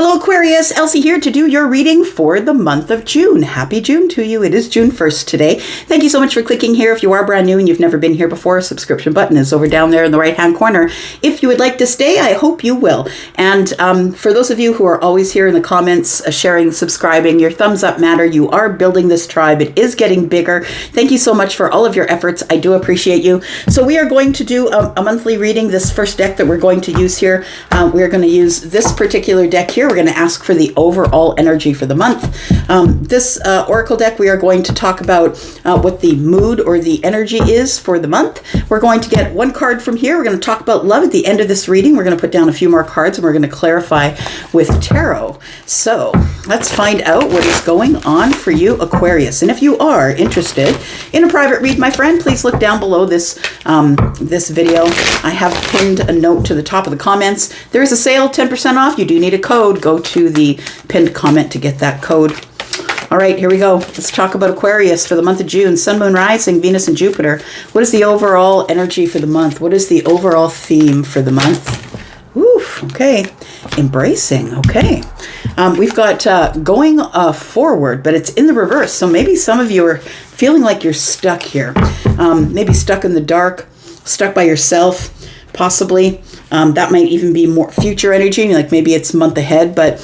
Hello Aquarius, Elsie here to do your reading for the month of June. Happy June to you. It is June 1st today. Thank you so much for clicking here. If you are brand new and you've never been here before, subscription button is over down there in the right hand corner. If you would like to stay, I hope you will. And for those of you who are always here in the comments, sharing, subscribing, your thumbs up matter. You are building this tribe. It is getting bigger. Thank you so much for all of your efforts. I do appreciate you. So we are going to do a monthly reading. This first deck that we're going to use here, we're going to use this particular deck here. We're going to ask for the overall energy for the month. This oracle deck, we are going to talk about what the mood or the energy is for the month. We're going to get one card from here. We're going to talk about love at the end of this reading. We're going to put down a few more cards and we're going to clarify with tarot. So let's find out what is going on for you, Aquarius. And if you are interested in a private read, my friend, please look down below this this video. I have pinned a note to the top of the comments. There is a sale, 10% off. You do need a code. Go to the pinned comment to get that code. All right, here we go. Let's talk about Aquarius for the month of June. Sun, Moon, Rising, Venus, and Jupiter. What is the overall energy for the month? What is the overall theme for the month? Oof, okay. Embracing, okay. We've got going forward, but it's in the reverse. So maybe some of you are feeling like you're stuck here. Maybe stuck in the dark, stuck by yourself, possibly. That might even be more future energy, like maybe it's month ahead, but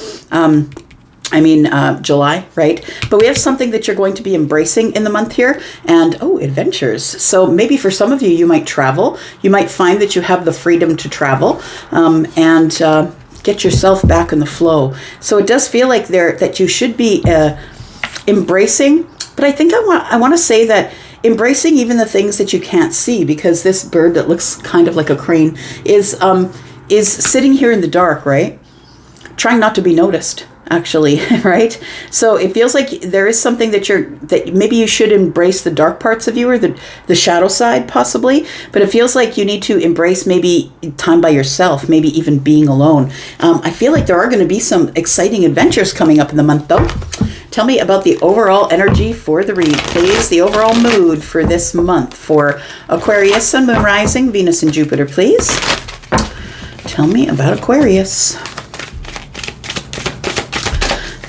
July, right? But we have something that you're going to be embracing in the month here, and adventures. So maybe for some of you, you might travel. You might find that you have the freedom to travel and get yourself back in the flow. So it does feel like that you should be embracing, but I think I want to say that embracing even the things that you can't see, because this bird that looks kind of like a crane is sitting here in the dark, right? Trying not to be noticed, actually, right? So it feels like there is something that maybe you should embrace the dark parts of you, or the shadow side possibly, but it feels like you need to embrace maybe time by yourself, maybe even being alone. I feel like there are going to be some exciting adventures coming up in the month though. Tell me about the overall energy for the read, please. The overall mood for this month for Aquarius, Sun, Moon, Rising, Venus, and Jupiter, please. Tell me about Aquarius.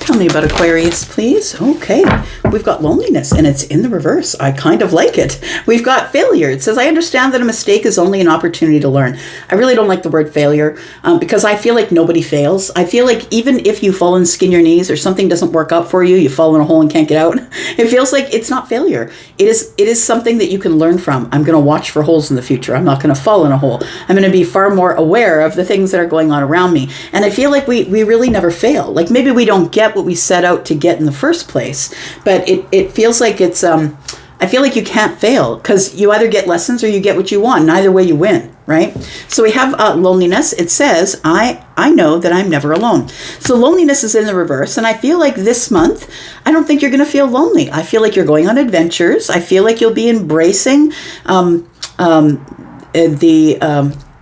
Tell me about Aquarius, please. Okay, we've got loneliness and it's in the reverse. I kind of like it. We've got failure. It says, I understand that a mistake is only an opportunity to learn. I really don't like the word failure because I feel like nobody fails. I feel like even if you fall and skin your knees or something doesn't work out for you, you fall in a hole and can't get out, it feels like it's not failure. It is something that you can learn from. I'm going to watch for holes in the future. I'm not going to fall in a hole. I'm going to be far more aware of the things that are going on around me. And I feel like we really never fail. Like maybe we don't get what we set out to get in the first place, but it feels like it's I feel like you can't fail because you either get lessons or you get what you want. Neither way you win, right? So we have loneliness. It says, I know that I'm never alone. So loneliness is in the reverse. And I feel like this month, I don't think you're going to feel lonely. I feel like you're going on adventures. I feel like you'll be embracing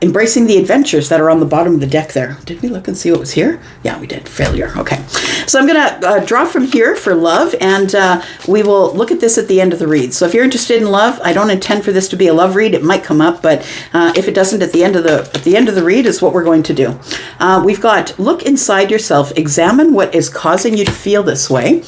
embracing the adventures that are on the bottom of the deck there. Did we look and see what was here? Yeah, we did. Failure. Okay. So I'm going to draw from here for love, and we will look at this at the end of the read. So if you're interested in love, I don't intend for this to be a love read. It might come up, but if it doesn't, at the end of the read is what we're going to do. We've got look inside yourself, examine what is causing you to feel this way.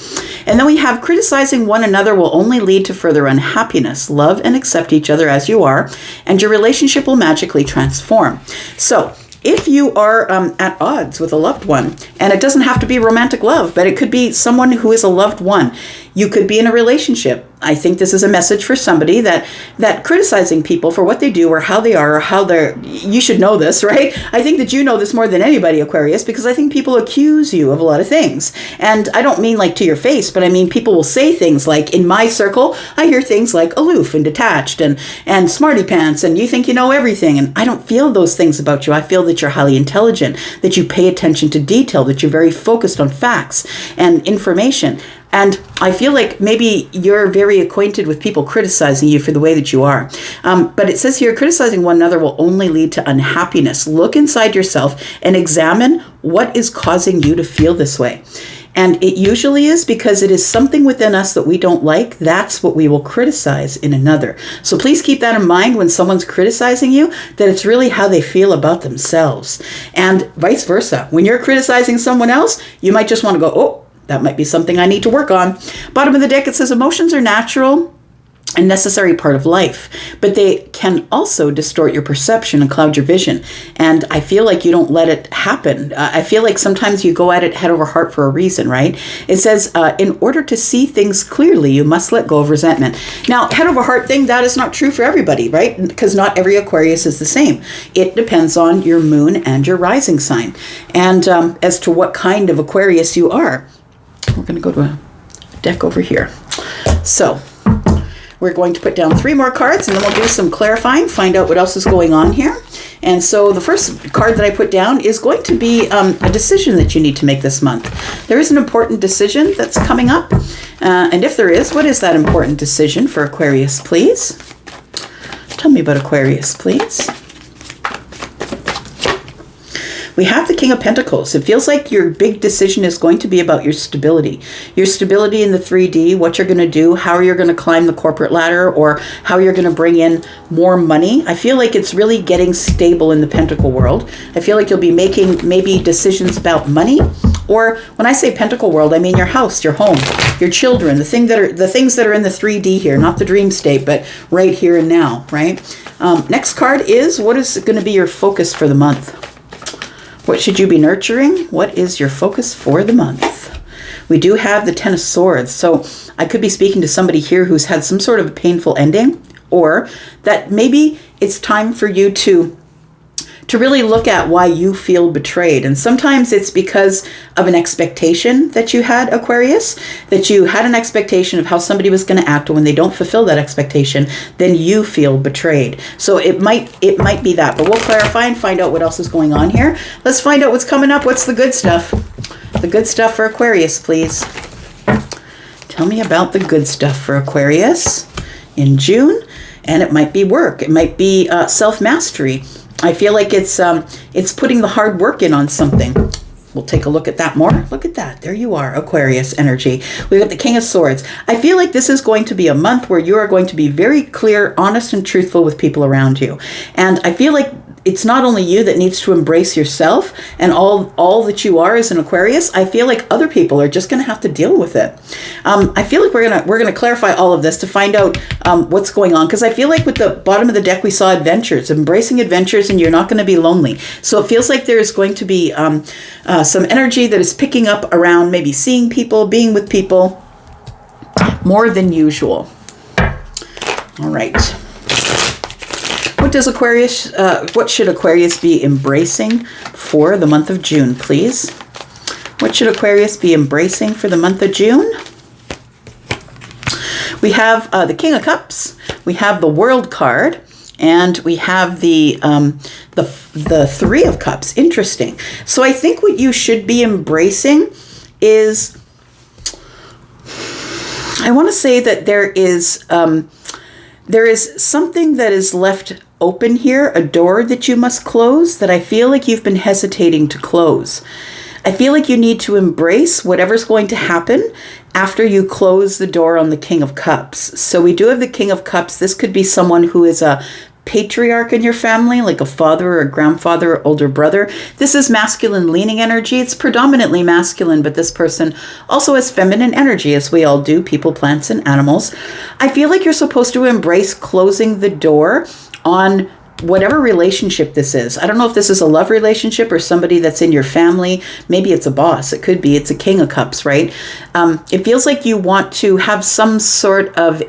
And then we have criticizing one another will only lead to further unhappiness. Love and accept each other as you are, and your relationship will magically transform. So if you are at odds with a loved one, and it doesn't have to be romantic love, but it could be someone who is a loved one. You could be in a relationship. I think this is a message for somebody that criticizing people for what they do or how they are or how they're, you should know this, right? I think that you know this more than anybody, Aquarius, because I think people accuse you of a lot of things. And I don't mean like to your face, but I mean people will say things like, in my circle, I hear things like aloof and detached and smarty pants and you think you know everything. And I don't feel those things about you. I feel that you're highly intelligent, that you pay attention to detail, that you're very focused on facts and information. And I feel like maybe you're very acquainted with people criticizing you for the way that you are. But it says here, criticizing one another will only lead to unhappiness. Look inside yourself and examine what is causing you to feel this way. And it usually is because it is something within us that we don't like. That's what we will criticize in another. So please keep that in mind when someone's criticizing you, that it's really how they feel about themselves. And vice versa. When you're criticizing someone else, you might just want to go, oh, that might be something I need to work on. Bottom of the deck, it says emotions are natural and necessary part of life, but they can also distort your perception and cloud your vision. And I feel like you don't let it happen. I feel like sometimes you go at it head over heart for a reason, right? It says, in order to see things clearly, you must let go of resentment. Now, head over heart thing, that is not true for everybody, right? Because not every Aquarius is the same. It depends on your moon and your rising sign. And as to what kind of Aquarius you are. We're going to go to a deck over here. So we're going to put down 3 more cards, and then we'll do some clarifying, find out what else is going on here. And so the first card that I put down is going to be a decision that you need to make this month. There is an important decision that's coming up. And if there is, what is that important decision for Aquarius, please? Tell me about Aquarius, please. We have the King of Pentacles. It feels like your big decision is going to be about your stability. Your stability in the 3D, what you're going to do, how you're going to climb the corporate ladder, or how you're going to bring in more money. I feel like it's really getting stable in the Pentacle world. I feel like you'll be making maybe decisions about money. Or when I say Pentacle world, I mean your house, your home, your children, the things that are in the 3D here, not the dream state, but right here and now, right? Next card is, what is going to be your focus for the month? What should you be nurturing? What is your focus for the month? We do have the Ten of Swords. So I could be speaking to somebody here who's had some sort of a painful ending, or that maybe it's time for you to really look at why you feel betrayed. And sometimes it's because of an expectation that you had, Aquarius, that you had an expectation of how somebody was going to act, and when they don't fulfill that expectation, then you feel betrayed. So it might be that, but we'll clarify and find out what else is going on here. Let's find out what's coming up. What's the good stuff? The good stuff for Aquarius, please. Tell me about the good stuff for Aquarius in June. And it might be work. It might be self-mastery. I feel like it's putting the hard work in on something. We'll take a look at that more. Look at that. There you are, Aquarius energy. We've got the King of Swords. I feel like this is going to be a month where you are going to be very clear, honest, and truthful with people around you. And I feel like it's not only you that needs to embrace yourself and all that you are as an Aquarius. I feel like other people are just going to have to deal with it. I feel like we're gonna clarify all of this to find out what's going on, because I feel like with the bottom of the deck we saw adventures, embracing adventures, and you're not going to be lonely. So it feels like there's going to be some energy that is picking up around maybe seeing people, being with people more than usual. All right. What should Aquarius be embracing for the month of June, please? What should Aquarius be embracing for the month of June? We have the King of Cups, we have the World card, and we have the Three of Cups. Interesting. So I think what you should be embracing is, I want to say that there is something that is left open here, a door that you must close, that I feel like you've been hesitating to close. I feel like you need to embrace whatever's going to happen after you close the door on the King of Cups. So we do have the King of Cups. This could be someone who is a patriarch in your family, like a father or a grandfather or older brother. This is masculine leaning energy. It's predominantly masculine, but this person also has feminine energy, as we all do, people, plants, and animals. I feel like you're supposed to embrace closing the door on whatever relationship this is. I don't know if this is a love relationship or somebody that's in your family. Maybe it's a boss. It could be. It's a King of Cups, right? It feels like you want to have some sort of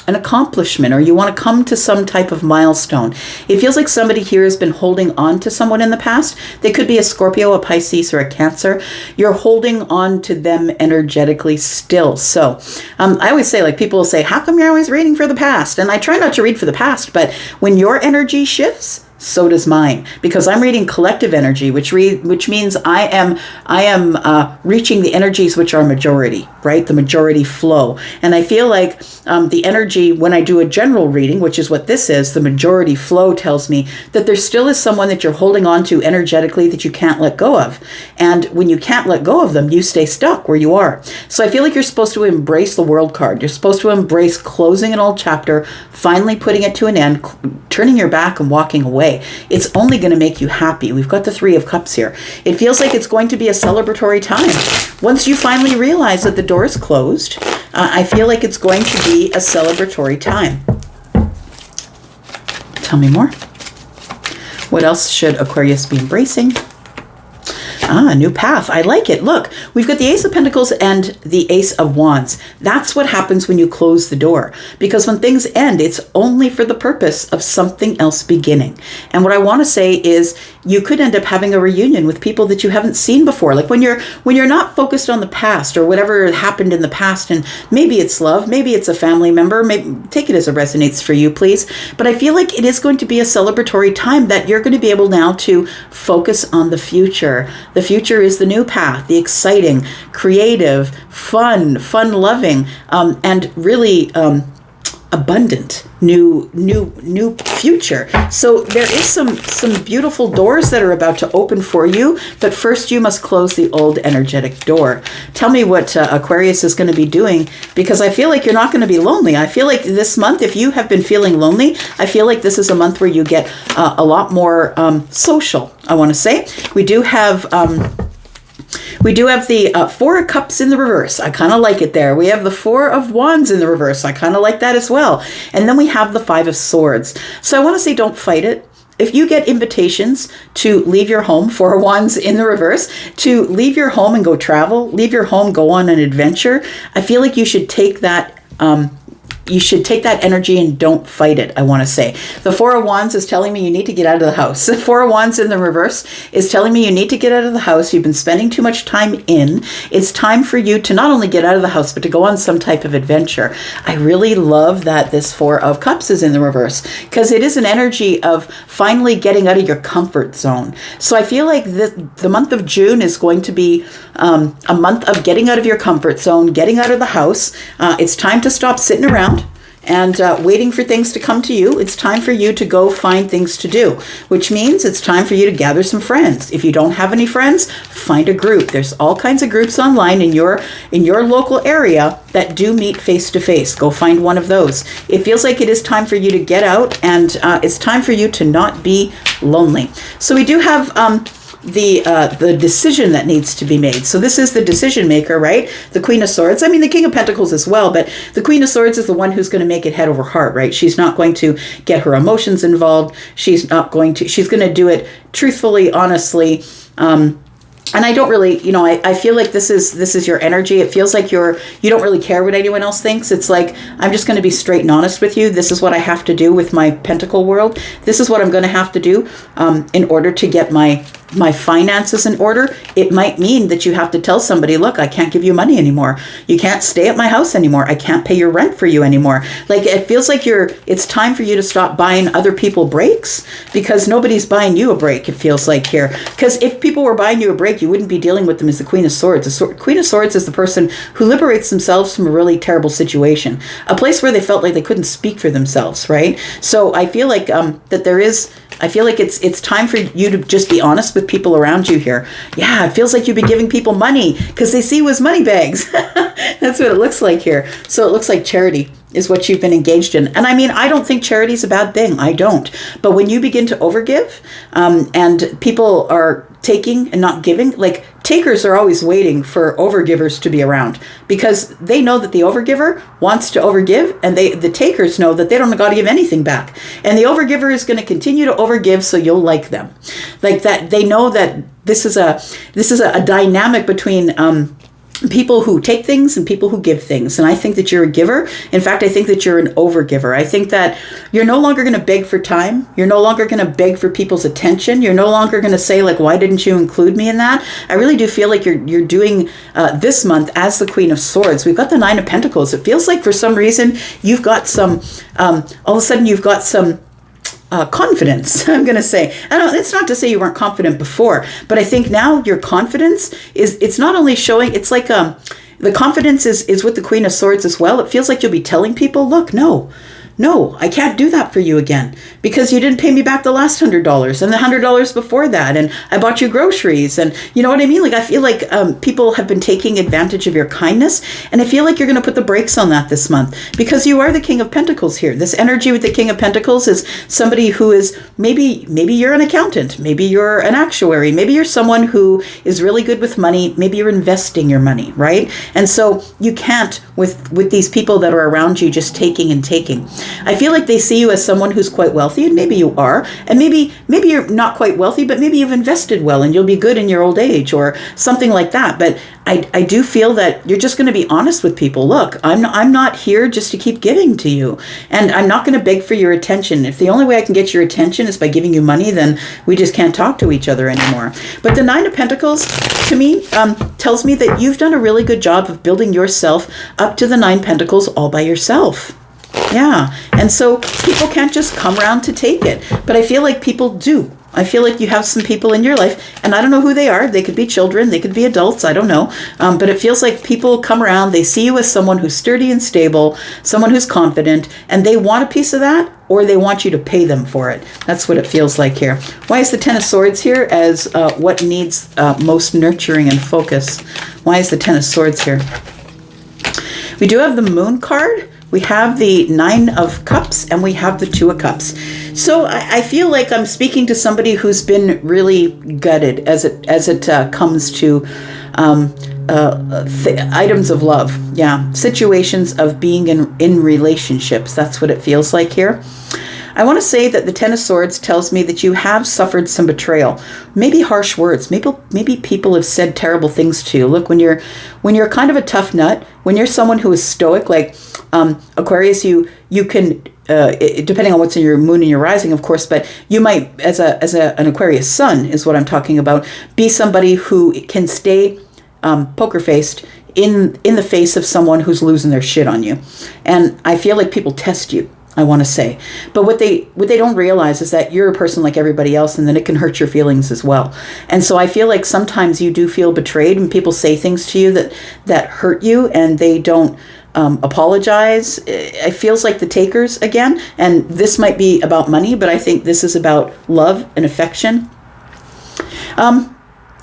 an accomplishment, or you want to come to some type of milestone. It feels like somebody here has been holding on to someone in the past. They could be a Scorpio, a Pisces, or a Cancer. You're holding on to them energetically still. So I always say, like, people will say, how come you're always reading for the past? And I try not to read for the past, but when your energy shifts, so does mine, because I'm reading collective energy, which means I am reaching the energies which are majority. right? The majority flow. And I feel like the energy, when I do a general reading, which is what this is, the majority flow tells me that there still is someone that you're holding on to energetically that you can't let go of. And when you can't let go of them, you stay stuck where you are. So I feel like you're supposed to embrace the World card. You're supposed to embrace closing an old chapter, finally putting it to an end, turning your back and walking away. It's only going to make you happy. We've got the Three of Cups here. It feels like it's going to be a celebratory time. Once you finally realize that the door is closed, I feel like it's going to be a celebratory time. Tell me more. What else should Aquarius be embracing? A new path. I like it. Look, we've got the Ace of Pentacles and the Ace of Wands. That's what happens when you close the door. Because when things end, it's only for the purpose of something else beginning. And what I want to say is you could end up having a reunion with people that you haven't seen before. Like when you're not focused on the past or whatever happened in the past, and maybe it's love, maybe it's a family member, maybe take it as it resonates for you, please. But I feel like it is going to be a celebratory time that you're going to be able now to focus on the future. The future is the new path, the exciting, creative, fun-loving, and really abundant new future. So there is some beautiful doors that are about to open for you, but first you must close the old energetic door. Tell me what Aquarius is going to be doing, because I feel like you're not going to be lonely. I feel like this month, if you have been feeling lonely, I feel like this is a month where you get a lot more social, I want to say. We do have the Four of Cups in the reverse. I kind of like it there. We have the Four of Wands in the reverse. I kind of like that as well. And then we have the Five of Swords. So I want to say don't fight it. If you get invitations to leave your home, Four of Wands in the reverse, to leave your home and go travel, leave your home, go on an adventure, I feel like you should take that energy and don't fight it, I want to say. The Four of Wands is telling me you need to get out of the house. The Four of Wands in the reverse is telling me you need to get out of the house. You've been spending too much time in. It's time for you to not only get out of the house, but to go on some type of adventure. I really love that this Four of Cups is in the reverse, because it is an energy of finally getting out of your comfort zone. So I feel like the month of June is going to be a month of getting out of your comfort zone, getting out of the house. It's time to stop sitting around and waiting for things to come to you. It's time for you to go find things to do, which means it's time for you to gather some friends. If you don't have any friends, find a group. There's all kinds of groups online in your local area that do meet face to face. Go find one of those. It feels like it is time for you to get out, and it's time for you to not be lonely. So we do have the decision that needs to be made. So this is the decision maker, right? The Queen of Swords. I mean, the King of Pentacles as well, but the Queen of Swords is the one who's going to make it head over heart, right? She's not going to get her emotions involved. She's going to do it truthfully, honestly. And I don't really, I feel like this is your energy. It feels like you don't really care what anyone else thinks. It's like, I'm just going to be straight and honest with you. This is what I have to do with my pentacle world. This is what I'm going to have to do in order to get my finances in order. It might mean that you have to tell somebody, look, I can't give you money anymore. You can't stay at my house anymore. I can't pay your rent for you anymore. Like, it feels like it's time for you to stop buying other people breaks, because nobody's buying you a break, it feels like here. Because if people were buying you a break, you wouldn't be dealing with them as the Queen of Swords. The Queen of Swords is the person who liberates themselves from a really terrible situation, a place where they felt like they couldn't speak for themselves, right? So I feel like I feel like it's time for you to just be honest with people around you here. Yeah, it feels like you've been giving people money because they see you as money bags. That's what it looks like here. So it looks like charity is what you've been engaged in. And I mean, I don't think charity is a bad thing. I don't. But when you begin to overgive, and people are taking and not giving, like, takers are always waiting for overgivers to be around, because they know that the overgiver wants to overgive, and the takers know that they don't got to give anything back. And the overgiver is going to continue to overgive, so you'll like them. Like that, they know that this is a dynamic between people who take things and people who give things. And I think that you're a giver. In fact, I think that you're an overgiver. I think that you're no longer going to beg for time. You're no longer going to beg for people's attention. You're no longer going to say, like, why didn't you include me in that? I really do feel like you're doing this month as the Queen of Swords. We've got the Nine of Pentacles. It feels like for some reason you've got some, all of a sudden you've got some confidence, I'm going to say. It's not to say you weren't confident before, but I think now your confidence it's not only showing, it's like the confidence is with the Queen of Swords as well. It feels like you'll be telling people, look, no, I can't do that for you again because you didn't pay me back the last $100 and the $100 before that. And I bought you groceries. And you know what I mean? Like, I feel like people have been taking advantage of your kindness. And I feel like you're going to put the brakes on that this month because you are the King of Pentacles here. This energy with the King of Pentacles is somebody who is maybe you're an accountant. Maybe you're an actuary. Maybe you're someone who is really good with money. Maybe you're investing your money, right? And so you can't with these people that are around you just taking and taking. I feel like they see you as someone who's quite wealthy, and maybe you are, and maybe you're not quite wealthy, but maybe you've invested well and you'll be good in your old age or something like that. But I do feel that you're just going to be honest with people. Look, I'm not here just to keep giving to you, and I'm not going to beg for your attention. If the only way I can get your attention is by giving you money, then we just can't talk to each other anymore. But the Nine of Pentacles, to me, tells me that you've done a really good job of building yourself up to the Nine Pentacles all by yourself. Yeah, and so people can't just come around to take it, but I feel like people do. I feel like you have some people in your life, and I don't know who they are. They could be children, they could be adults, I don't know. But it feels like people come around, they see you as someone who's sturdy and stable, someone who's confident, and they want a piece of that, or they want you to pay them for it. That's what it feels like here. Why is the Ten of Swords here as what needs most nurturing and focus? Why is the Ten of Swords here? We do have the Moon card. We have the Nine of Cups, and we have the Two of Cups. So I feel like I'm speaking to somebody who's been really gutted as it comes to items of love. Yeah, situations of being in relationships. That's what it feels like here. I want to say that the Ten of Swords tells me that you have suffered some betrayal, maybe harsh words. Maybe people have said terrible things to you. Look, when you're kind of a tough nut, when you're someone who is stoic, like Aquarius, you can, depending on what's in your moon and your rising, of course, but you might, as an Aquarius sun is what I'm talking about, be somebody who can stay poker faced in the face of someone who's losing their shit on you. And I feel like people test you, I want to say. But what they don't realize is that you're a person like everybody else, and then it can hurt your feelings as well. And so I feel like sometimes you do feel betrayed when people say things to you that hurt you, and they don't apologize. It feels like the takers again. And this might be about money, but I think this is about love and affection.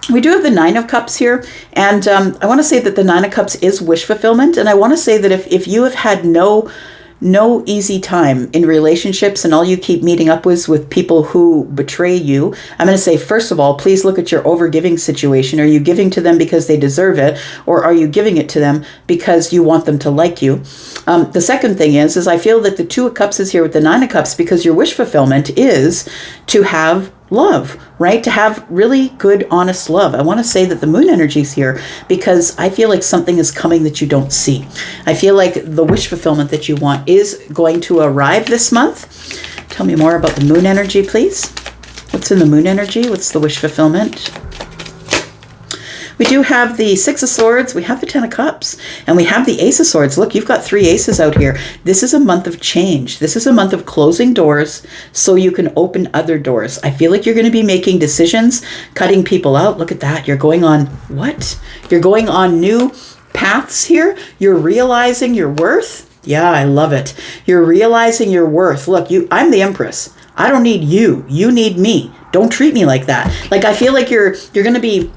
We do have the Nine of Cups here, and I want to say that the Nine of Cups is wish fulfillment. And I want to say that if you have had no easy time in relationships and all you keep meeting up with people who betray you, I'm going to say, first of all, please look at your overgiving situation. Are you giving to them because they deserve it, or are you giving it to them because you want them to like you? The second thing is I feel that the Two of Cups is here with the Nine of Cups because your wish fulfillment is to have love, right? To have really good, honest love. I want to say that the moon energy is here because I feel like something is coming that you don't see. I feel like the wish fulfillment that you want is going to arrive this month. Tell me more about the moon energy, please. What's in the moon energy? What's the wish fulfillment? We do have the Six of Swords, we have the Ten of Cups, and we have the Ace of Swords. Look, you've got 3 aces out here. This is a month of change. This is a month of closing doors so you can open other doors. I feel like you're going to be making decisions, cutting people out. Look at that. You're going on what? You're going on new paths here. You're realizing your worth. Yeah, I love it. You're realizing your worth. Look, I'm the Empress. I don't need you. You need me. Don't treat me like that. Like, I feel like you're going to be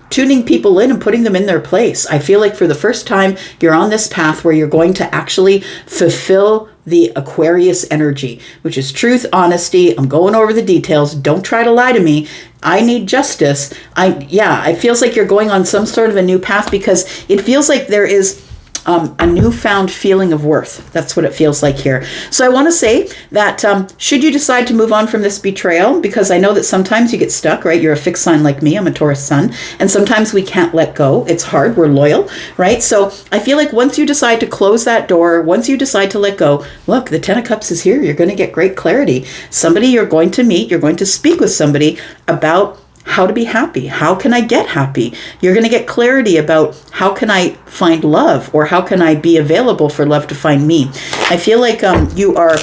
tuning people in and putting them in their place. I feel like for the first time, you're on this path where you're going to actually fulfill the Aquarius energy, which is truth, honesty. I'm going over the details. Don't try to lie to me. I need justice. It feels like you're going on some sort of a new path because it feels like there is a newfound feeling of worth. That's what it feels like here. So I want to say that should you decide to move on from this betrayal, because I know that sometimes you get stuck, right? You're a fixed sign like me. I'm a Taurus sun. And sometimes we can't let go. It's hard. We're loyal, right? So I feel like once you decide to close that door, once you decide to let go, look, the Ten of Cups is here. You're going to get great clarity. Somebody you're going to meet, you're going to speak with somebody about how to be happy. How can I get happy? You're going to get clarity about how can I find love, or how can I be available for love to find me. I feel like you are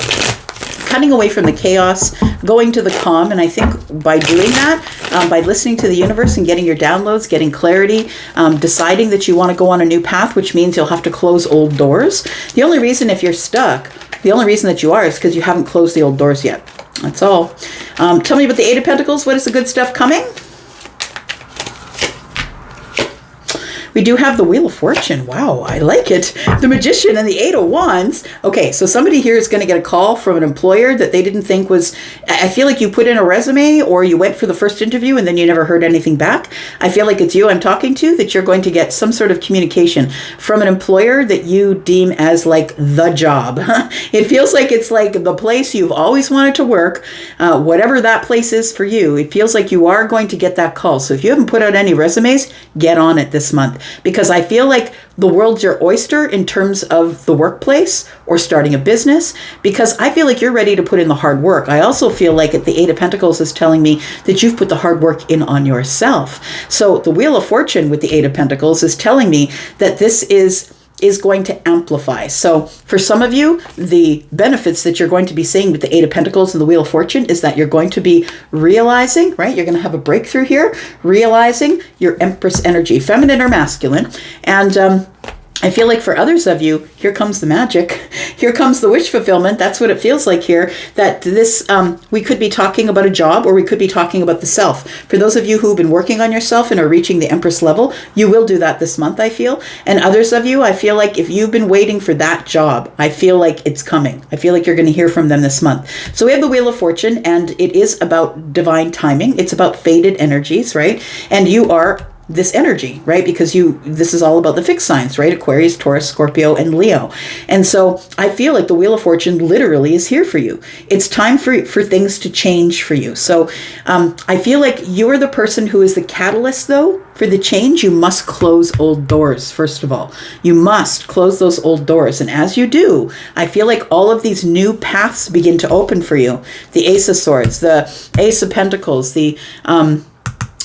cutting away from the chaos, going to the calm. And I think by doing that, by listening to the universe and getting your downloads, getting clarity, deciding that you want to go on a new path, which means you'll have to close old doors. The only reason if you're stuck, the only reason that you are is because you haven't closed the old doors yet. That's all. Tell me about the Eight of Pentacles. What is the good stuff coming? We do have the Wheel of Fortune. Wow, I like it. The Magician and the Eight of Wands. Okay, so somebody here is going to get a call from an employer that they didn't think was... I feel like you put in a resume or you went for the first interview and then you never heard anything back. I feel like it's you I'm talking to, that you're going to get some sort of communication from an employer that you deem as like the job. It feels like it's like the place you've always wanted to work, whatever that place is for you. It feels like you are going to get that call. So if you haven't put out any resumes, get on it this month. Because I feel like the world's your oyster in terms of the workplace or starting a business, because I feel like you're ready to put in the hard work. I also feel like the Eight of Pentacles is telling me that you've put the hard work in on yourself. So the Wheel of Fortune with the Eight of Pentacles is telling me that this is going to amplify. So for some of you, the benefits that you're going to be seeing with the Eight of Pentacles and the Wheel of Fortune is that you're going to be realizing, right? You're going to have a breakthrough here, realizing your Empress energy, feminine or masculine. And I feel like for others of you, here comes the magic. Here comes the wish fulfillment. That's what it feels like here. That this, we could be talking about a job or we could be talking about the self. For those of you who've been working on yourself and are reaching the Empress level, you will do that this month, I feel. And others of you, I feel like if you've been waiting for that job, I feel like it's coming. I feel like you're going to hear from them this month. So we have the Wheel of Fortune, and it is about divine timing. It's about fated energies, right? And you are this energy, right? Because this is all about the fixed signs, right? Aquarius, Taurus, Scorpio, and Leo. And so I feel like the Wheel of Fortune literally is here for you. It's time for things to change for you. So I feel like you're the person who is the catalyst, though, for the change. You must close old doors, first of all. You must close those old doors. And as you do, I feel like all of these new paths begin to open for you. The Ace of Swords, the Ace of Pentacles, the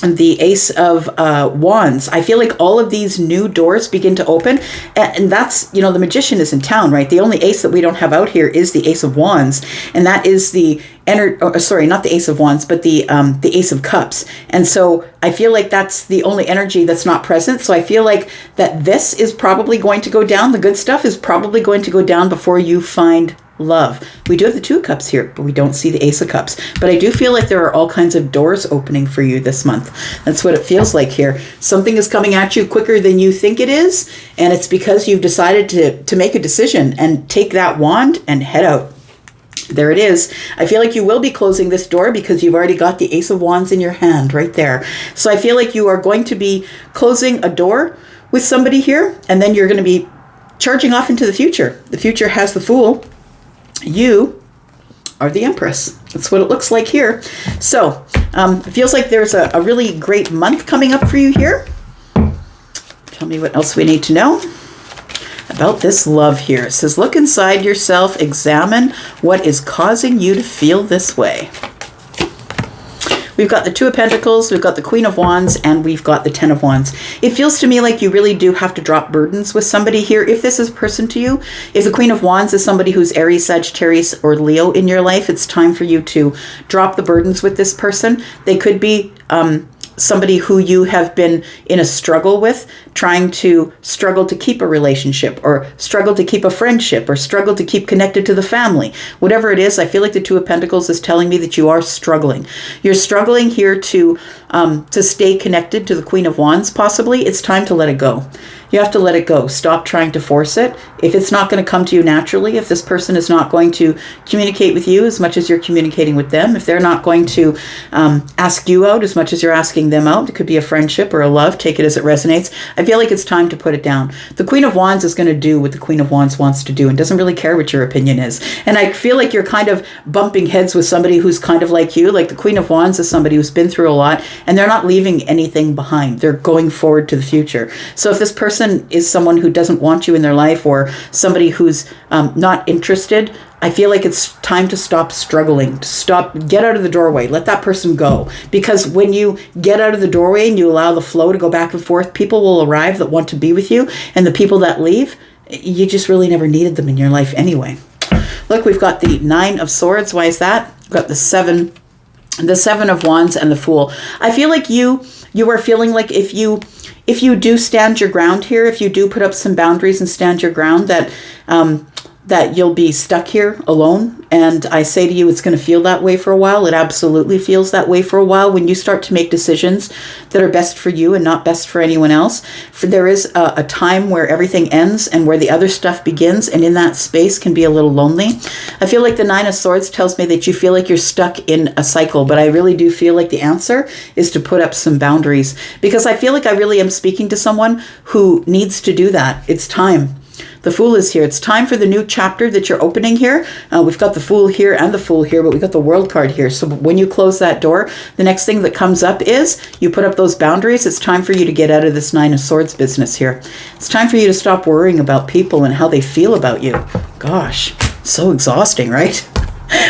Ace of Wands. I feel like all of these new doors begin to open. And that's, the Magician is in town, right? The only ace that we don't have out here is the Ace of Wands. And that is the not the Ace of Wands, but the Ace of Cups. And so I feel like that's the only energy that's not present. So I feel like that this is probably going to go down. The good stuff is probably going to go down before you find love. We do have the Two of Cups here, but we don't see the Ace of Cups. But I do feel like there are all kinds of doors opening for you this month. That's what it feels like here. Something is coming at you quicker than you think it is, and it's because you've decided to make a decision and take that wand and head out. There it is. I feel like you will be closing this door because you've already got the Ace of Wands in your hand right there. So I feel like you are going to be closing a door with somebody here, and then you're going to be charging off into the future. The future has the Fool. You are the Empress. That's what it looks like here. So it feels like there's a really great month coming up for you here. Tell me what else we need to know about this love here. It says, look inside yourself, examine what is causing you to feel this way. We've got the Two of Pentacles, we've got the Queen of Wands, and we've got the Ten of Wands. It feels to me like you really do have to drop burdens with somebody here. If this is a person to you, if the Queen of Wands is somebody who's Aries, Sagittarius, or Leo in your life, it's time for you to drop the burdens with this person. They could be somebody who you have been in a struggle with, trying to struggle to keep a relationship or struggle to keep a friendship or struggle to keep connected to the family. Whatever it is, I feel like the Two of Pentacles is telling me that you are struggling. You're struggling here to stay connected to the Queen of Wands, possibly. It's time to let it go. You have to let it go. Stop trying to force it. If it's not going to come to you naturally, if this person is not going to communicate with you as much as you're communicating with them, if they're not going to ask you out as much as you're asking them out, it could be a friendship or a love, take it as it resonates. I feel like it's time to put it down. The Queen of Wands is going to do what the Queen of Wands wants to do and doesn't really care what your opinion is. And I feel like you're kind of bumping heads with somebody who's kind of like you. Like the Queen of Wands is somebody who's been through a lot and they're not leaving anything behind. They're going forward to the future. So if this person is someone who doesn't want you in their life or somebody who's not interested, I feel like it's time to stop struggling, to get out of the doorway, let that person go. Because when you get out of the doorway and you allow the flow to go back and forth, people will arrive that want to be with you, and the people that leave, you just really never needed them in your life anyway. Look, we've got the Nine of Swords. Why is that? We've got the Seven the Seven of Wands and the Fool. I feel like you are feeling like if you do stand your ground here, if you do put up some boundaries and stand your ground, that you'll be stuck here alone. And I say to you, it's going to feel that way for a while. It absolutely feels that way for a while when you start to make decisions that are best for you and not best for anyone else. For there is a time where everything ends and where the other stuff begins, and in that space can be a little lonely. I feel like the Nine of Swords tells me that you feel like you're stuck in a cycle, but I really do feel like the answer is to put up some boundaries, because I feel like I really am speaking to someone who needs to do that. It's time. The Fool is here. It's time for the new chapter that you're opening here. We've got the Fool here and the Fool here, but we've got the World card here. So when you close that door, the next thing that comes up is you put up those boundaries. It's time for you to get out of this Nine of Swords business here. It's time for you to stop worrying about people and how they feel about you. Gosh, so exhausting, right?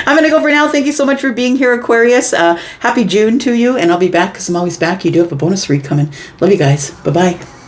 I'm going to go for now. Thank you so much for being here, Aquarius. Happy June to you, and I'll be back because I'm always back. You do have a bonus read coming. Love you guys. Bye-bye.